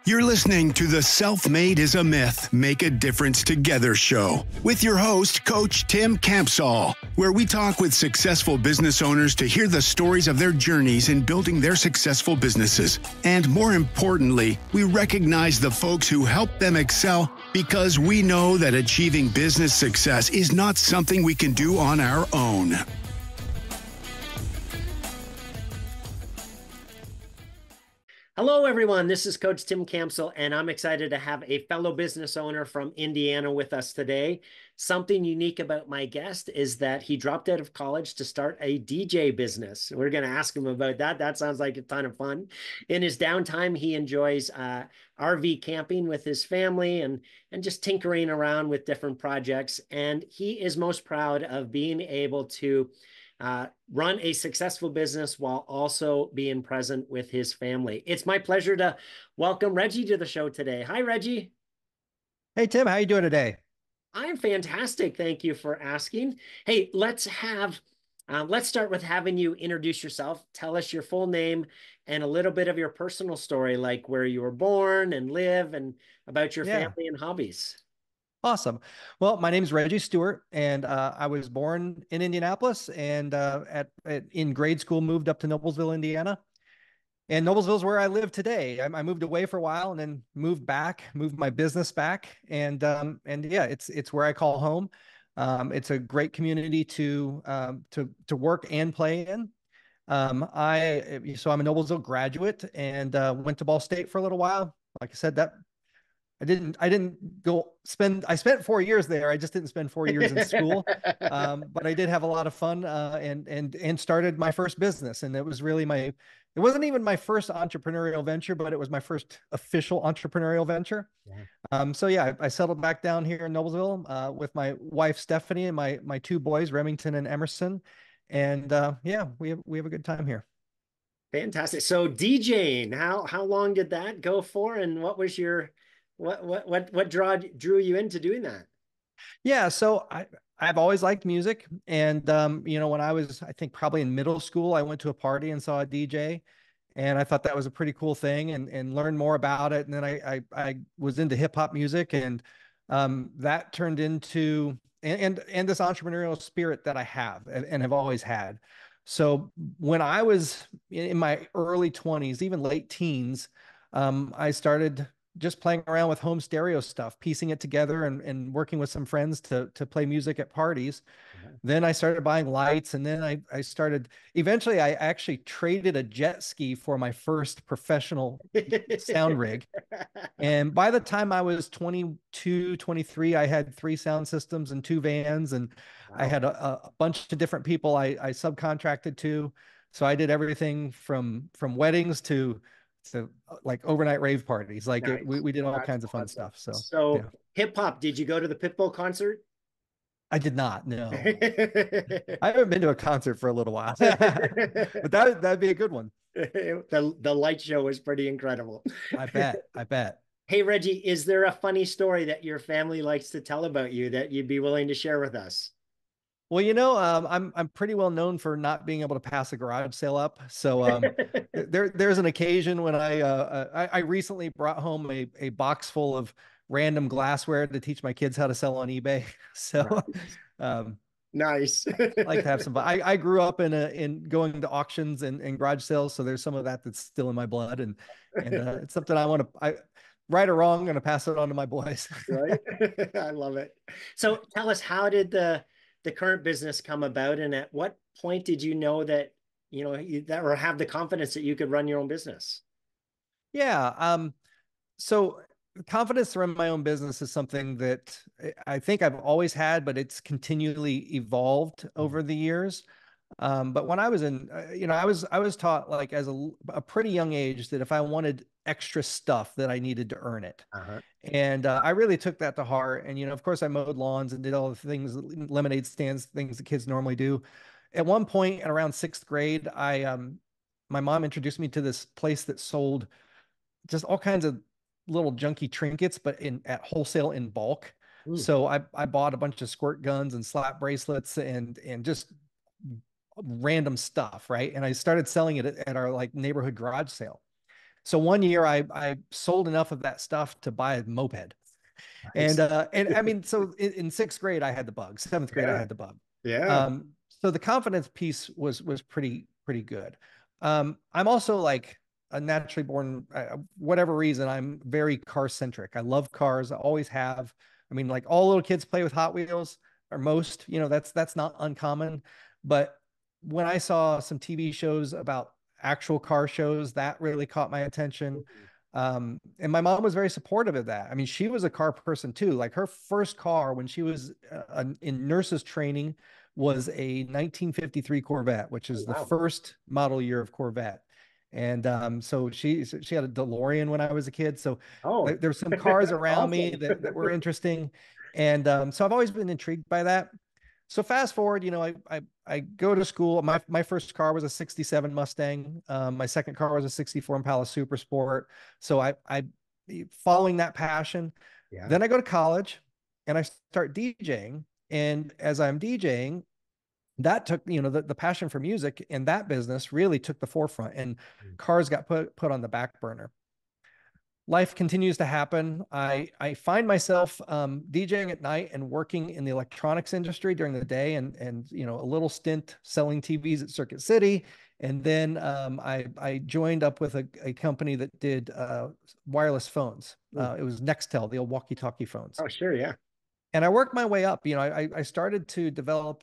You're listening to the Self-Made is a Myth, Make a Difference Together show with your host, Coach Tim Campsall, where we talk with successful business owners to hear the stories of their journeys in building their successful businesses. And more importantly, we recognize the folks who help them excel because we know that achieving business success is not something we can do on our own. Hello, everyone. This is Coach Tim Campsall, and I'm excited to have a fellow business owner from Indiana with us today. Something unique about my guest is that he dropped out of college to start a DJ business. We're going to ask him about that. That sounds like a ton of fun. In his downtime, he enjoys RV camping with his family and just tinkering around with different projects. And he is most proud of being able to run a successful business while also being present with his family. It's my pleasure to welcome Reggie to the show today. Hi, Reggie. Hey, Tim, how you doing today? I'm fantastic. Thank you for asking. Hey, let's start with having you introduce yourself. Tell us your full name and a little bit of your personal story, like where you were born and live and about your family and hobbies. Awesome. Well, my name is Reggie Stewart, and I was born in Indianapolis, and in grade school moved up to Noblesville, Indiana. And Noblesville is where I live today. I moved away for a while and then moved my business back, and yeah, it's where I call home. It's a great community to work and play in. I'm a Noblesville graduate and went to Ball State for a little while. Like I said, I spent 4 years there. I just didn't spend 4 years in school. But I did have a lot of fun, and started my first business. And it wasn't even my first entrepreneurial venture, but it was my first official entrepreneurial venture. Yeah. I settled back down here in Noblesville, with my wife, Stephanie, and my two boys, Remington and Emerson. And we have a good time here. Fantastic. So DJing, how long did that go for? And what was what drew you into doing that? Yeah, so I've always liked music, and when I was, I think probably in middle school, I went to a party and saw a DJ, and I thought that was a pretty cool thing, and learned more about it. And then I was into hip hop music, and that turned into and this entrepreneurial spirit that I have and have always had. So when I was in my early 20s, even late teens, I started just playing around with home stereo stuff, piecing it together and working with some friends to play music at parties. Then I started buying lights, and then eventually I actually traded a jet ski for my first professional sound rig. And by the time I was 22, 23, I had 3 sound systems and 2 vans, and I had a bunch of different people I subcontracted to. So I did everything from weddings to like overnight rave parties. Like nice. We did all kinds of fun stuff. So yeah. Hip hop, did you go to the Pitbull concert? I did not, no. I haven't been to a concert for a little while, but that'd be a good one. The light show was pretty incredible. I bet. Hey, Reggie, is there a funny story that your family likes to tell about you that you'd be willing to share with us? Well, I'm pretty well known for not being able to pass a garage sale up. So there's an occasion when I recently brought home a box full of random glassware to teach my kids how to sell on eBay. So nice. I like to have some fun. I grew up in going to auctions and garage sales, so there's some of that's still in my blood, and it's something right or wrong, I'm going to pass it on to my boys. Right. I love it. So tell us, how did the current business come about, and at what point did you know that or have the confidence that you could run your own business? Yeah. So confidence to run my own business is something that I think I've always had, but it's continually evolved over the years. But when I was I was taught, like, as a pretty young age, that if I wanted extra stuff, that I needed to earn it. And I really took that to heart. And, of course, I mowed lawns and did all the things, lemonade stands, things that kids normally do. At one point, at around 6th grade, my mom introduced me to this place that sold just all kinds of little junky trinkets, but at wholesale in bulk. So I bought a bunch of squirt guns and slap bracelets and just random stuff, right? And I started selling it at our neighborhood garage sale. So one year I sold enough of that stuff to buy a moped. Nice. And I mean, so in sixth grade, I had the bug. Seventh grade, I Yeah. had the bug. Yeah. So the confidence piece was pretty good. I'm also like a naturally born, whatever reason, I'm very car centric. I love cars. I always have. I mean, like all little kids play with Hot Wheels, or most, that's not uncommon. But when I saw some TV shows about actual car shows, that really caught my attention. And my mom was very supportive of that. I mean, she was a car person too. Like her first car when she was in nurses training was a 1953 Corvette, which Oh, is the wow. first model year of Corvette. And so she had a DeLorean when I was a kid. So Oh, there were some cars around me awesome. that were interesting. And so I've always been intrigued by that. So fast forward, I go to school. My first car was a 67 Mustang. My second car was a 64 Impala Super Sport. So I following that passion. Yeah. Then I go to college and I start DJing. And as I'm DJing, that took, the passion for music and that business really took the forefront, and cars got put on the back burner. Life continues to happen. I find myself DJing at night and working in the electronics industry during the day, and a little stint selling TVs at Circuit City, and then I joined up with a company that did wireless phones. It was Nextel, the old walkie-talkie phones, Oh, sure. Yeah. and I worked my way up. I started to develop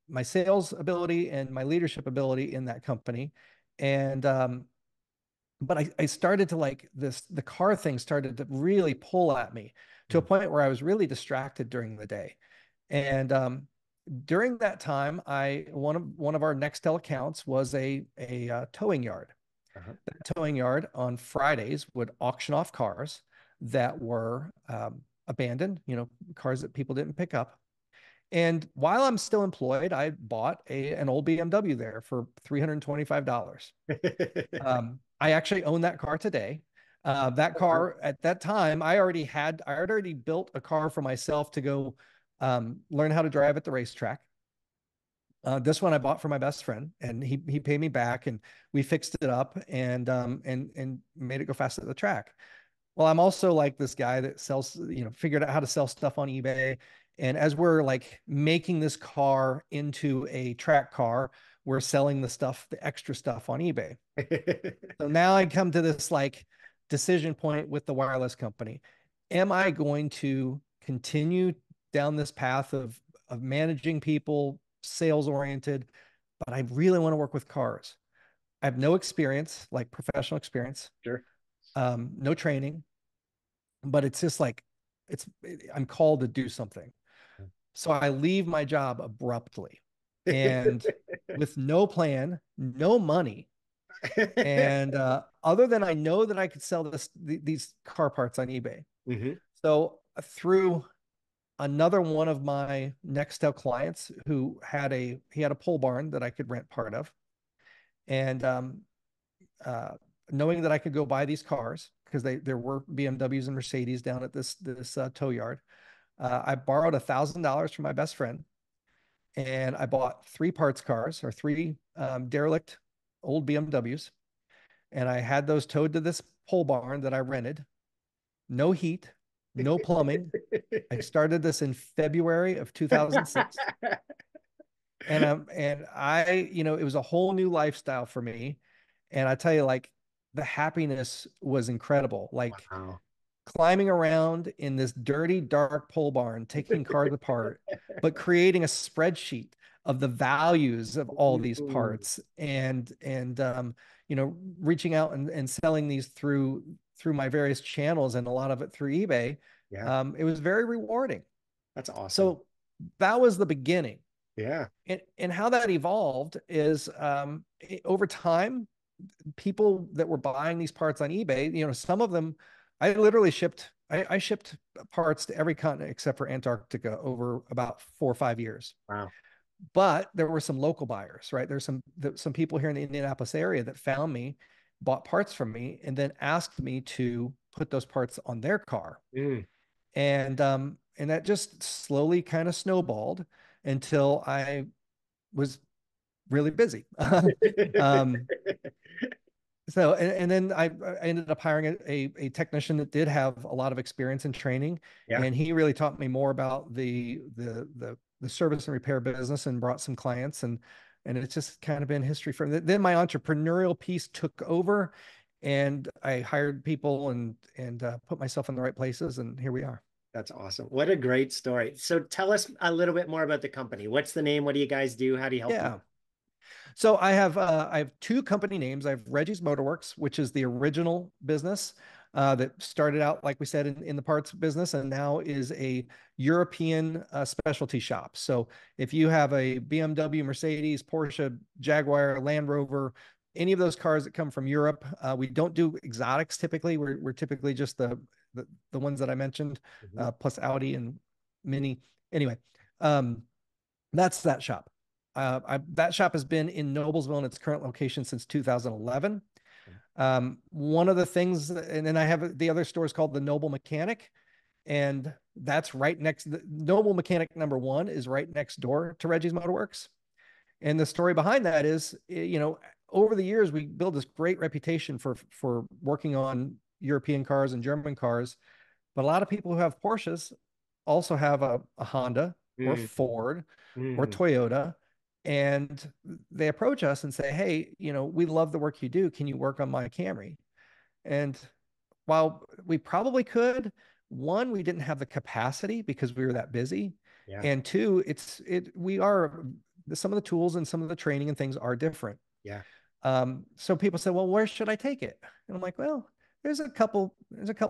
my sales ability and my leadership ability in that company, and but I started to like this, the car thing started to really pull at me to a point where I was really distracted during the day. And during that time, one of our Nextel accounts was a towing yard. Uh-huh. That towing yard on Fridays would auction off cars that were abandoned, cars that people didn't pick up. And while I'm still employed, I bought an old BMW there for $325. I actually own that car today. That car at that time, I had already built a car for myself to go learn how to drive at the racetrack. This one I bought for my best friend, and he paid me back, and we fixed it up and made it go fast at the track. Well, I'm also like this guy that sells, figured out how to sell stuff on eBay. And as we're like making this car into a track car, we're selling the extra stuff on eBay. So now I come to this like decision point with the wireless company. Am I going to continue down this path of managing people, sales oriented, but I really want to work with cars? I have no experience, like professional experience, Sure. no training, but it's just like I'm called to do something. So I leave my job abruptly and with no plan, no money. And other than I know that I could sell these car parts on eBay. Mm-hmm. So through another one of my Nextel clients who he had a pole barn that I could rent part of, and uh, knowing that I could go buy these cars because there were BMWs and Mercedes down at this tow yard, I borrowed $1,000 from my best friend, and I bought three parts cars, or three derelict old BMWs, and I had those towed to this pole barn that I rented. No heat, no plumbing. I started this in February of 2006. And it was a whole new lifestyle for me. And I tell you, like, the happiness was incredible. Like Wow. climbing around in this dirty, dark pole barn, taking cars apart, but creating a spreadsheet of the values of all these parts, and reaching out and selling these through my various channels, and a lot of it through eBay. Yeah. It was very rewarding. That's awesome. So that was the beginning. Yeah. And how that evolved is over time, people that were buying these parts on eBay, some of them, I literally I shipped parts to every continent except for Antarctica over about 4 or 5 years. Wow. But there were some local buyers, right? There's some people here in the Indianapolis area that found me, bought parts from me, and then asked me to put those parts on their car. Mm. And that just slowly kind of snowballed until I was really busy. um, So, and then I ended up hiring a technician that did have a lot of experience in training, Yeah. and he really taught me more about the service and repair business and brought some clients, and it's just kind of been history from then my entrepreneurial piece took over, and I hired people and put myself in the right places, and here we are. That's awesome. What a great story. So tell us a little bit more about the company. What's the name? What do you guys do? How do you help people? Yeah. So I have two company names. I have Reggie's Motorworks, which is the original business that started out, like we said, in the parts business, and now is a European specialty shop. So if you have a BMW, Mercedes, Porsche, Jaguar, Land Rover, any of those cars that come from Europe, we don't do exotics typically. We're typically just the ones that I mentioned, plus Audi and Mini. Anyway, um, that's that shop. That shop has been in Noblesville in its current location since 2011. One of the things, and then I have the other store is called the Noble Mechanic, and that's right next. The Noble Mechanic #1 is right next door to Reggie's Motorworks. And the story behind that is, over the years we built this great reputation for working on European cars and German cars, but a lot of people who have Porsches also have a Honda or Ford or Toyota, and they approach us and say, hey, we love the work you do, can you work on my Camry? And while we probably could, one, we didn't have the capacity because we were that busy. Yeah. And two, we are, some of the tools and some of the training and things are different. Yeah. So people say, well, where should I take it? And I'm like, well, there's a couple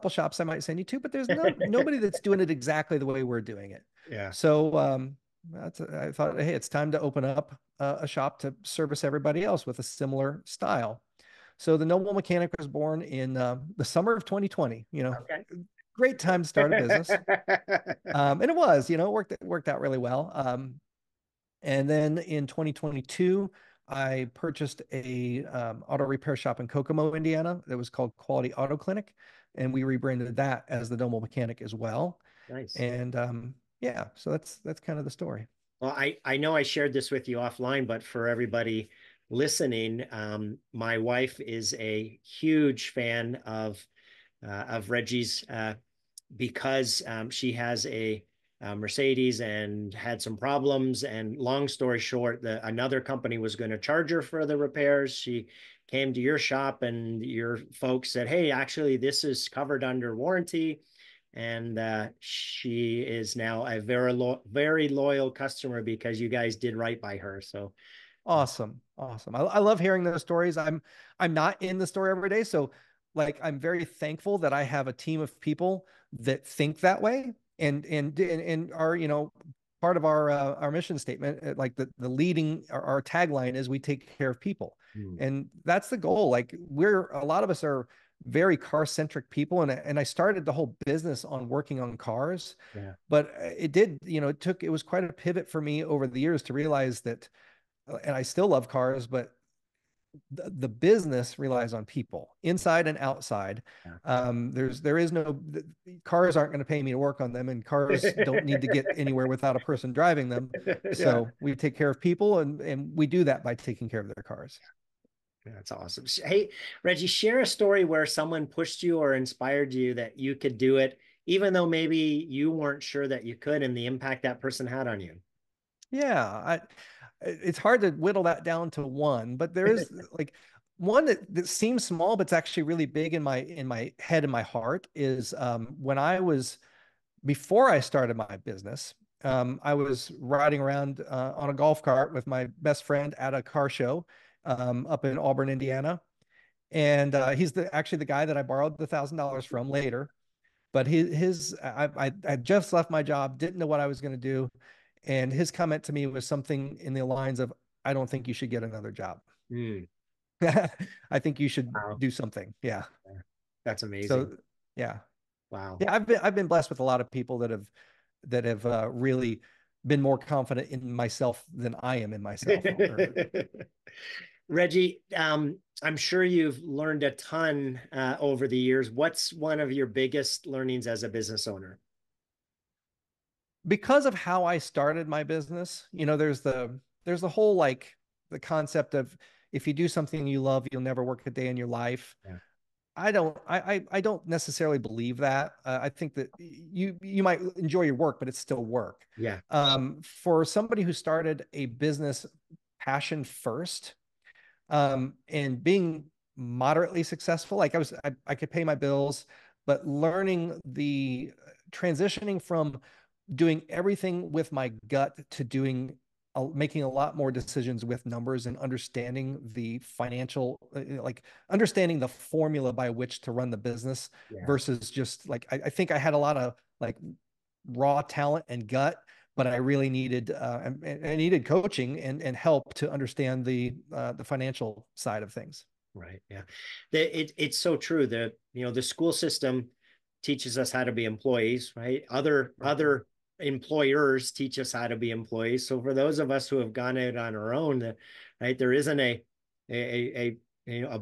shops I might send you to, but there's nobody that's doing it exactly the way we're doing it. Yeah. So I thought, hey, it's time to open up a shop to service everybody else with a similar style. So the Noble Mechanic was born in the summer of 2020. Okay. Great time to start a business, and it was, it worked out really well. And then in 2022, I purchased a auto repair shop in Kokomo, Indiana, that was called Quality Auto Clinic, and we rebranded that as the Noble Mechanic as well. Nice. And yeah, so that's kind of the story. Well, I know I shared this with you offline, but for everybody listening, my wife is a huge fan of Reggie's because she has a Mercedes and had some problems. And long story short, another company was going to charge her for the repairs. She came to your shop and your folks said, hey, actually, this is covered under warranty. And she is now a very loyal customer because you guys did right by her. So awesome. I love hearing those stories. I'm not in the store every day, so like I'm very thankful that I have a team of people that think that way and are part of our mission statement, like the leading our tagline is we take care of people. And that's the goal. Like a lot of us are very car centric people, and I started the whole business on working on cars. Yeah. But it was quite a pivot for me over the years to realize that, and I still love cars, but the business relies on people inside and outside. Yeah. Cars aren't going to pay me to work on them, and cars don't need to get anywhere without a person driving them. So we take care of people, and we do that by taking care of their cars. That's awesome. Hey, Reggie, share a story where someone pushed you or inspired you that you could do it, even though maybe you weren't sure that you could, and the impact that person had on you. Yeah, it's hard to whittle that down to one, but there is like one that seems small, but it's actually really big in my head and my heart is before I started my business, I was riding around on a golf cart with my best friend at a car show up in Auburn, Indiana. And he's actually the guy that I borrowed the $1,000 from later. But I just left my job, didn't know what I was going to do. And his comment to me was something in the lines of, I don't think you should get another job. I think you should do something. Yeah. That's amazing. So, yeah. Wow. Yeah. I've been blessed with a lot of people that have really been more confident in myself than I am in myself. Reggie, I'm sure you've learned a ton over the years. What's one of your biggest learnings as a business owner? Because of how I started my business, there's the whole, like, the concept of if you do something you love, you'll never work a day in your life. Yeah. I don't necessarily believe that. I think that you might enjoy your work, but it's still work. Yeah. For somebody who started a business passion first, and being moderately successful, like I could pay my bills, but learning the transitioning from doing everything with my gut to doing making a lot more decisions with numbers and understanding the financial, like understanding the formula by which to run the business Yeah. versus just like I think I had a lot of like raw talent and gut, but I really needed I needed coaching and help to understand the financial side of things. Right. Yeah. It's so true that, the school system teaches us how to be employees, right? Other employers teach us how to be employees. So for those of us who have gone out on our own, right, there isn't a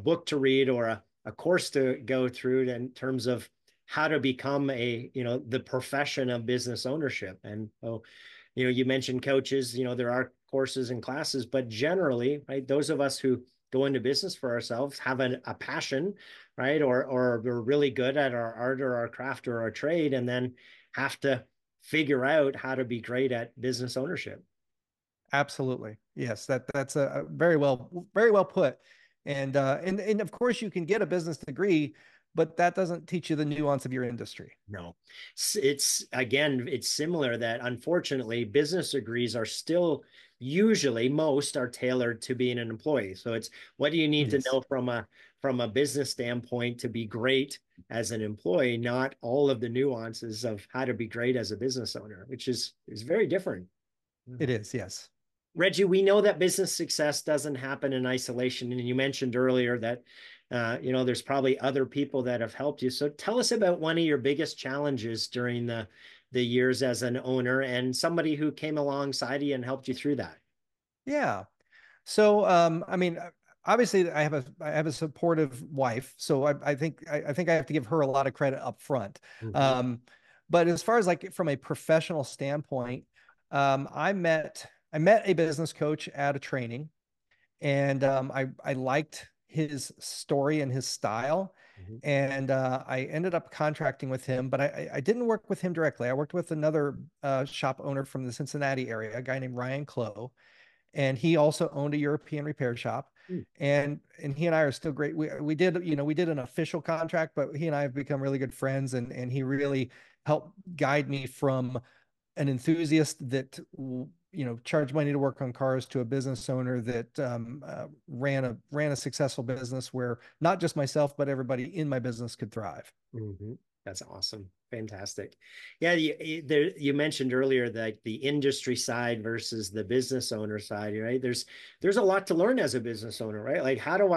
book to read or a course to go through in terms of how to become the profession of business ownership. And so, you mentioned coaches, there are courses and classes, but generally, right, those of us who go into business for ourselves have a passion, right, or we're really good at our art or our craft or our trade, and then have to figure out how to be great at business ownership. Absolutely. Yes, that's a very well put. And of course you can get a business degree, but that doesn't teach you the nuance of your industry. No, it's again, it's similar that unfortunately business degrees are still usually most are tailored to being an employee. So it's what do you need to Yes, know from a business standpoint to be great as an employee, not all of the nuances of how to be great as a business owner, which is very different. it is. Yes. Reggie, we know that business success doesn't happen in isolation. And you mentioned earlier that, there's probably other people that have helped you. So tell us about one of your biggest challenges during the years as an owner and somebody who came alongside you and helped you through that. Yeah. So, I mean, obviously, I have a supportive wife, so I think I have to give her a lot of credit up front. Mhm. Um, but as far as like from a professional standpoint, I met a business coach at a training, and I liked his story and his style. Mhm. And I ended up contracting with him, but I didn't work with him directly. I worked with another shop owner from the Cincinnati area, a guy named Ryan Clough, and he also owned a European repair shop. Mm. And he and I are still great. We did, we did an official contract, but he and I have become really good friends, and he really helped guide me from an enthusiast that charged money to work on cars to a business owner that ran a successful business where not just myself but everybody in my business could thrive. Mhm. That's awesome. Fantastic. Yeah, you mentioned earlier that the industry side versus the business owner side, right? There's a lot to learn as a business owner, right? Like how do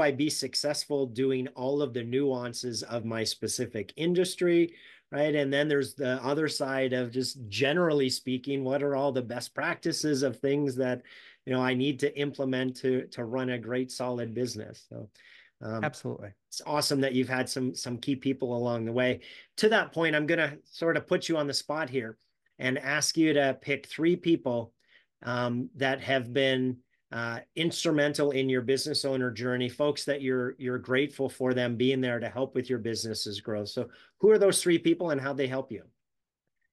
I be successful doing all of the nuances of my specific industry, right? And then there's the other side of just generally speaking, what are all the best practices of things that I need to implement to run a great solid business. So Absolutely. it's awesome that you've had some key people along the way. To that point, I'm going to sort of put you on the spot here and ask you to pick three people that have been instrumental in your business owner journey, folks that you're grateful for them being there to help with your business's growth. So, who are those three people and how they help you?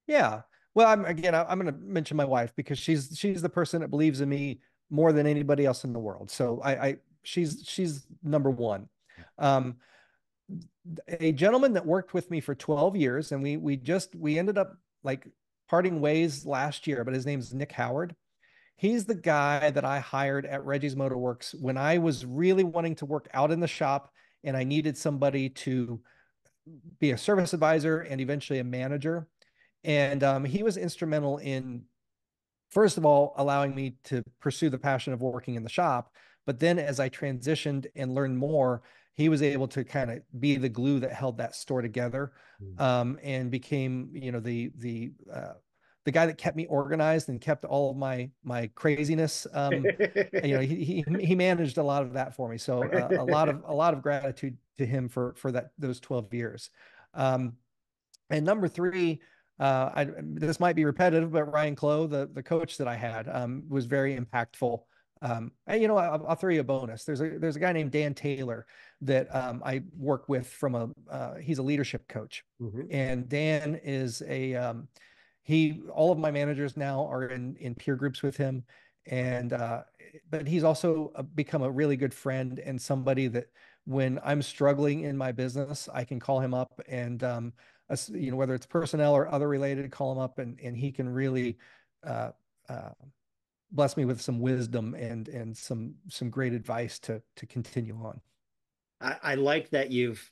Yeah. Well, I'm going to mention my wife because she's the person that believes in me more than anybody else in the world. So she's number one. Um, a gentleman that worked with me for 12 years, and we ended up like parting ways last year, but his name's Nick Howard. He's the guy that I hired at Reggie's Motorworks when I was really wanting to work out in the shop and I needed somebody to be a service advisor and eventually a manager. And he was instrumental in, first of all, allowing me to pursue the passion of working in the shop. But then as I transitioned and learned more, he was able to kind of be the glue that held that store together, and became, the guy that kept me organized and kept all of my craziness. He managed a lot of that for me. So a lot of gratitude to him for those 12 years. And number three, this might be repetitive, but Ryan Clough, the coach that I had, was very impactful And, you know, I'll throw you a bonus. There's a guy named Dan Taylor that I work with from he's a leadership coach. Mhm. And Dan is all of my managers now are in peer groups with him. And, but he's also become a really good friend and somebody that when I'm struggling in my business, I can call him up and, you know, whether it's personnel or other related, call him up and he can really, uh, uh, bless me with some wisdom and some great advice to continue on. I like that you've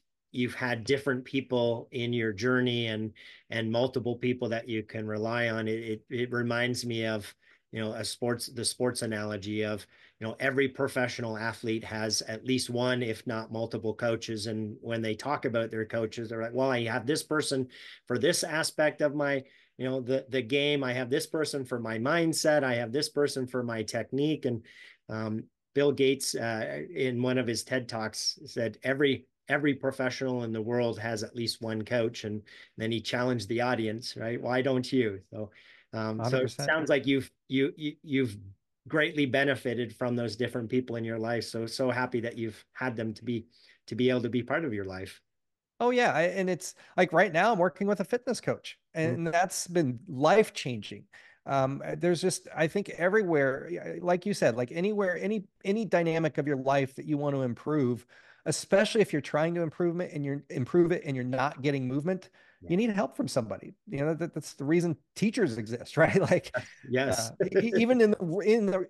had different people in your journey and multiple people that you can rely on. It reminds me of, you know, the sports analogy of, you know, every professional athlete has at least one, if not multiple coaches. And when they talk about their coaches, they're like, well, I have this person for this aspect of my, you know, the game. I have this person for my mindset. I have this person for my technique. And Bill Gates, in one of his TED Talks, said every professional in the world has at least one coach, and then he challenged the audience, right? Why don't you? So it 100%. sounds like you've greatly benefited from those different people in your life. So happy that you've had them to be able to be part of your life. Oh yeah, and it's like right now I'm working with a fitness coach, Mm. and that's been life changing. There's just I think everywhere, like you said, like anywhere, any dynamic of your life that you want to improve, especially if you're trying to improve it and you're not getting movement, Yeah. you need help from somebody. You know that's the reason teachers exist, right? Like Yes. even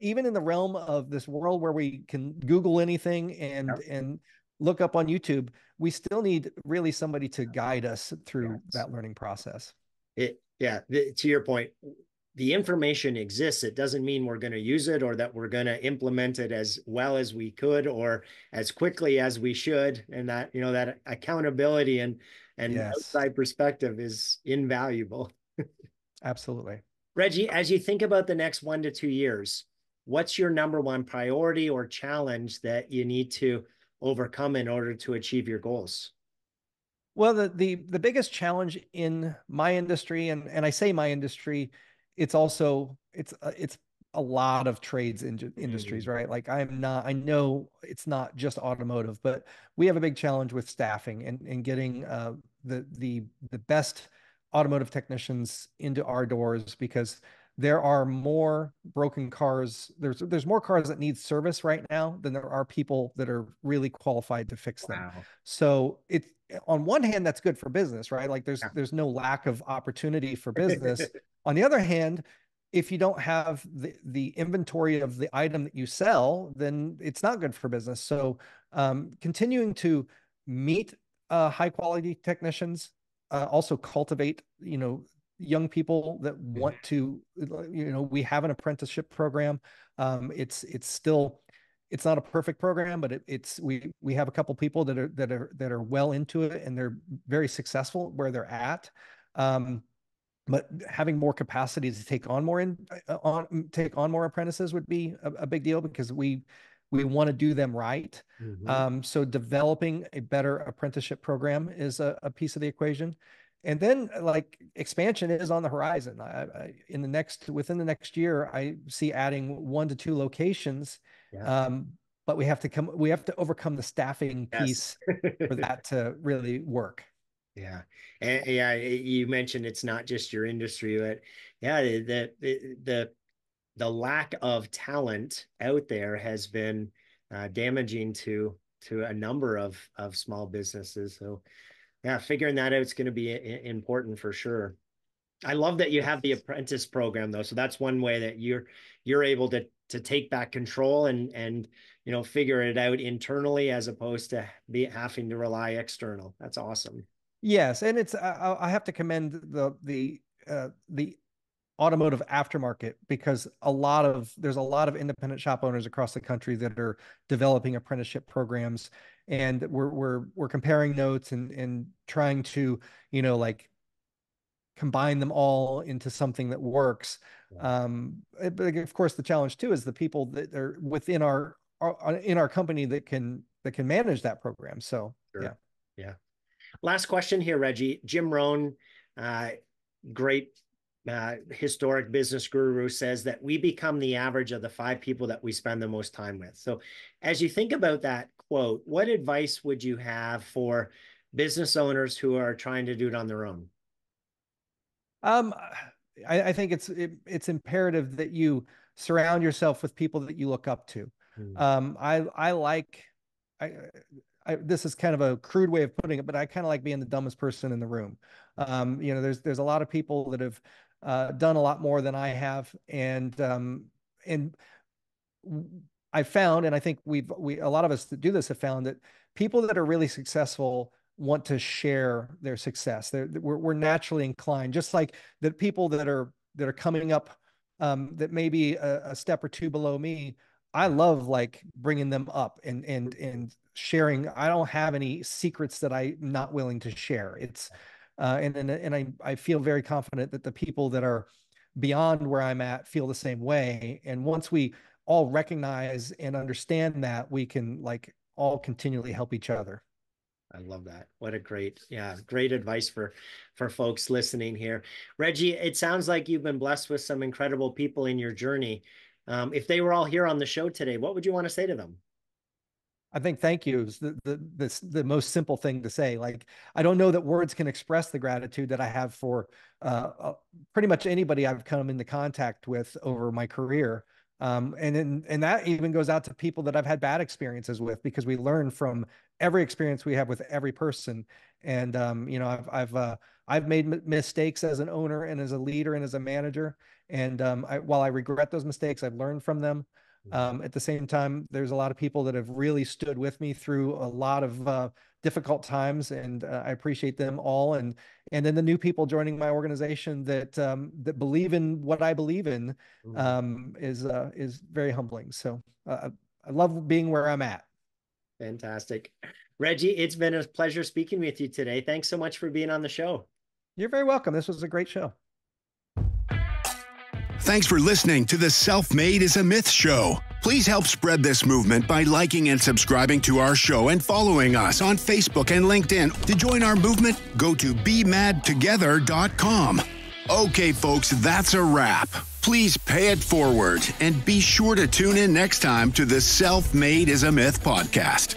even in the realm of this world where we can Google anything Yep. and look up on YouTube, we still need really somebody to guide us through Yes. that learning process. To your point, the information exists. It doesn't mean we're going to use it or that we're going to implement it as well as we could or as quickly as we should. And that, you know, that accountability and Yes, outside perspective is invaluable. absolutely. Reggie, as you think about the next 1 to 2 years, what's your number one priority or challenge that you need to overcome in order to achieve your goals? Well, the biggest challenge in my industry, and I say my industry, it's also it's a lot of trades in industries, Mm. right? Like I know it's not just automotive, but we have a big challenge with staffing and getting the best automotive technicians into our doors because there are more broken cars. There's more cars that need service right now than there are people that are really qualified to fix them. Wow. So it's on one hand, that's good for business, right? Like Yeah. there's no lack of opportunity for business. On the other hand, if you don't have the inventory of the item that you sell, then it's not good for business. So continuing to meet high quality technicians, also cultivate, you know, young people that want to, you know, we have an apprenticeship program. It's still it's not a perfect program, but it's we have a couple people that are well into it and they're very successful where they're at. But having more capacity to take on more apprentices would be a big deal because we want to do them right. Mhm. So developing a better apprenticeship program is a piece of the equation. And then like expansion is on the horizon. Within the next year, I see adding 1 to 2 locations. Yeah. Um, but we have to overcome the staffing Yes. piece for that to really work. Yeah. And yeah, you mentioned it's not just your industry, but yeah, the lack of talent out there has been damaging to a number of small businesses. So yeah, figuring that out is going to be important for sure. I love that you have the Yes. apprentice program though. So that's one way that you're able to take back control and you know figure it out internally as opposed to be having to rely external. That's awesome. Yes, and I have to commend the automotive aftermarket because there's a lot of independent shop owners across the country that are developing apprenticeship programs, and we're comparing notes and trying to, you know, like combine them all into something that works. Yeah, But of course, the challenge too is the people that are within our company that can manage that program. So yeah. sure. Yeah. Last question here, Reggie. Jim Rohn, uh, great historic business guru, says that we become the average of the 5 people that we spend the most time with. So as you think about that quote, what advice would you have for business owners who are trying to do it on their own? I think it's imperative that you surround yourself with people that you look up to. This is kind of a crude way of putting it, but I kind of like being the dumbest person in the room. There's a lot of people that have done a lot more than I have, and I found, and I think a lot of us that do this have found that people that are really successful want to share their success. We're naturally inclined, just like the people that are coming up, that may be a step or two below me. I love like bringing them up and sharing. I don't have any secrets that I'm not willing to share. It's and I feel very confident that the people that are beyond where I'm at feel the same way. And once we all recognize and understand that, we can like all continually help each other. I love that. What a great advice for folks listening here. Reggie, it sounds like you've been blessed with some incredible people in your journey. If they were all here on the show today, what would you want to say to them? I think thank you is the most simple thing to say. Like, I don't know that words can express the gratitude that I have for pretty much anybody I've come into contact with over my career. And that even goes out to people that I've had bad experiences with, because we learn from every experience we have with every person. And I've made mistakes as an owner and as a leader and as a manager. And while I regret those mistakes, I've learned from them. At the same time, there's a lot of people that have really stood with me through a lot of difficult times, and I appreciate them all. And then the new people joining my organization that believe in what I believe in is very humbling. So I love being where I'm at. Fantastic. Reggie, it's been a pleasure speaking with you today. Thanks so much for being on the show. You're very welcome. This was a great show. Thanks for listening to the Self-Made is a Myth show. Please help spread this movement by liking and subscribing to our show and following us on Facebook and LinkedIn. To join our movement, go to bemadtogether.com. Okay, folks, that's a wrap. Please pay it forward and be sure to tune in next time to the Self-Made is a Myth podcast.